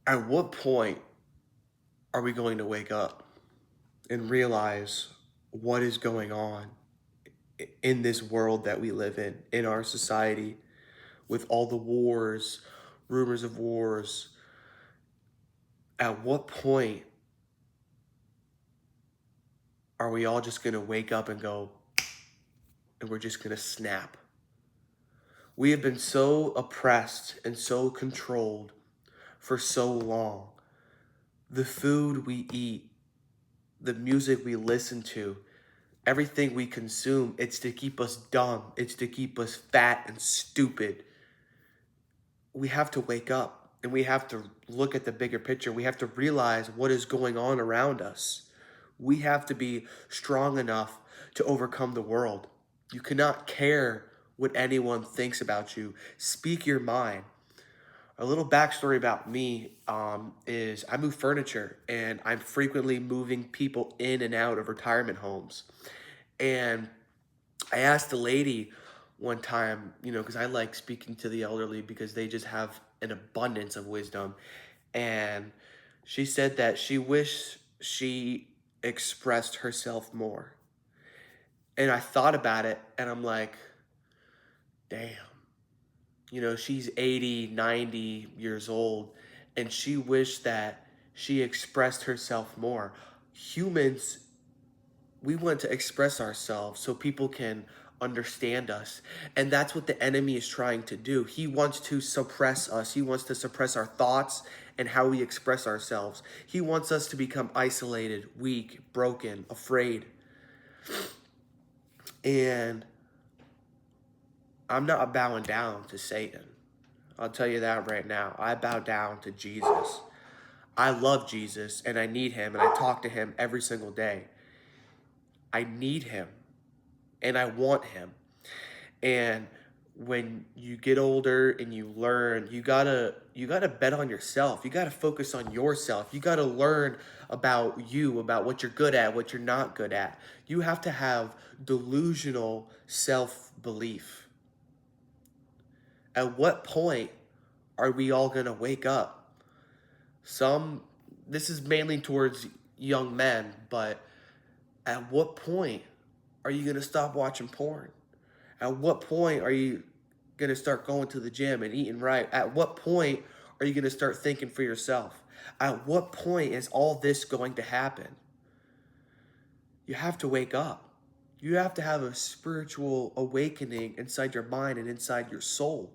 At what point are we going to wake up and realize what is going on in this world that we live in our society, with all the wars, rumors of wars? At what point are we all just going to wake up and go, and we're just going to snap? We have been so oppressed and so controlled for so long. The food we eat, the music we listen to, everything we consume, it's to keep us dumb. It's to keep us fat and stupid. We have to wake up and we have to look at the bigger picture. We have to realize what is going on around us. We have to be strong enough to overcome the world. You cannot care what anyone thinks about you. Speak your mind. A little backstory about me is I move furniture and I'm frequently moving people in and out of retirement homes. And I asked the lady one time, because I like speaking to the elderly because they just have an abundance of wisdom. And she said that she wished she expressed herself more. And I thought about it and I'm like, damn, she's 80, 90 years old and she wished that she expressed herself more. Humans, we want to express ourselves so people can understand us. And that's what the enemy is trying to do. He wants to suppress us. He wants to suppress our thoughts and how we express ourselves. He wants us to become isolated, weak, broken, afraid. And I'm not bowing down to Satan. I'll tell you that right now. I bow down to Jesus. I love Jesus and I need him and I talk to him every single day. I need him and I want him. And when you get older and you learn, you gotta bet on yourself. You gotta focus on yourself. You gotta learn about you, about what you're good at, what you're not good at. You have to have delusional self-belief. At what point are we all gonna wake up? Some, this is mainly towards young men, but at what point are you gonna stop watching porn? At what point are you going to start going to the gym and eating right? At what point are you going to start thinking for yourself? At what point is all this going to happen? You have to wake up. You have to have a spiritual awakening inside your mind and inside your soul.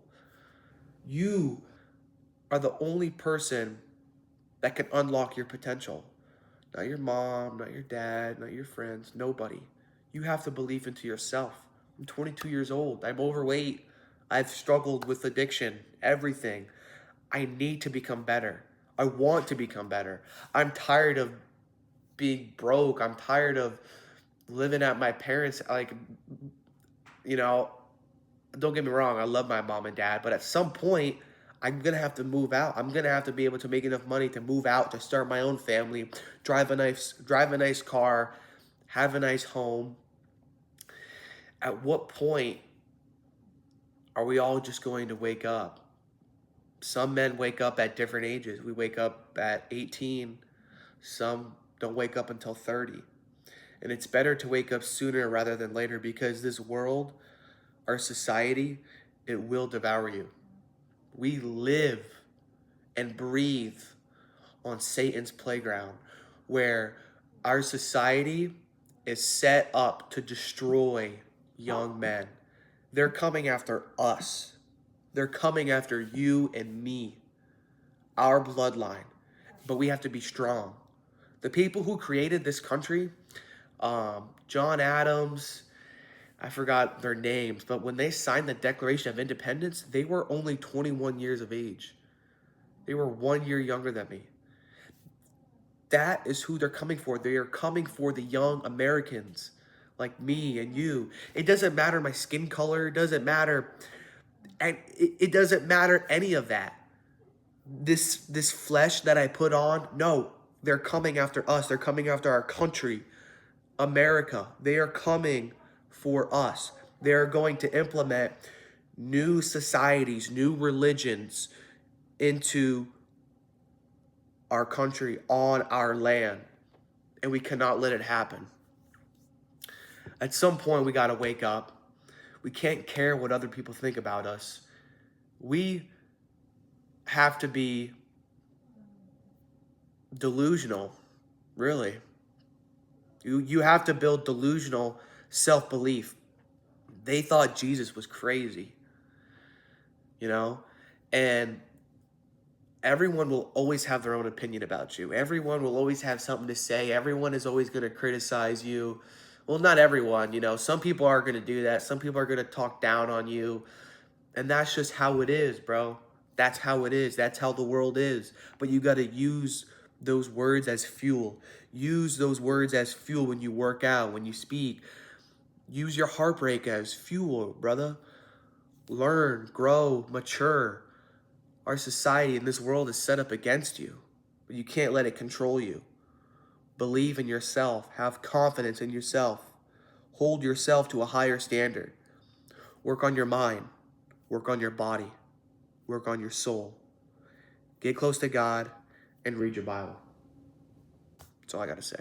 You are the only person that can unlock your potential. Not your mom, not your dad, not your friends, nobody. You have to believe into yourself. I'm 22 years old. I'm overweight. I've struggled with addiction, everything. I need to become better. I want to become better. I'm tired of being broke. I'm tired of living at my parents. You know, don't get me wrong. I love my mom and dad, but at some point, I'm gonna have to move out. I'm gonna have to be able to make enough money to move out, to start my own family, drive a nice car, have a nice home. At what point are we all just going to wake up? Some men wake up at different ages. We wake up at 18. Some don't wake up until 30. And it's better to wake up sooner rather than later because this world, our society, it will devour you. We live and breathe on Satan's playground where our society is set up to destroy young men. They're coming after us. They're coming after you and me, our bloodline. But we have to be strong. The people who created this country, John Adams, I forgot their names, but when they signed the Declaration of Independence, they were only 21 years of age. They were 1 year younger than me. That is who they're coming for. They are coming for the young Americans like me and you. It doesn't matter my skin color. It doesn't matter. And it doesn't matter any of that. This flesh that I put on, no, they're coming after us. They're coming after our country, America. They are coming for us. They're going to implement new societies, new religions into our country, on our land, and we cannot let it happen. At some point, we got to wake up. We can't care what other people think about us. We have to be delusional, really. You have to build delusional self-belief. They thought Jesus was crazy, you know? And everyone will always have their own opinion about you. Everyone will always have something to say. Everyone is always going to criticize you. Well, not everyone, you know. Some people are going to do that. Some people are going to talk down on you. And that's just how it is, bro. That's how it is. That's how the world is. But you got to use those words as fuel. Use those words as fuel when you work out, when you speak. Use your heartbreak as fuel, brother. Learn, grow, mature. Our society and this world is set up against you, but you can't let it control you. Believe in yourself. Have confidence in yourself. Hold yourself to a higher standard. Work on your mind. Work on your body. Work on your soul. Get close to God and read your Bible. That's all I got to say.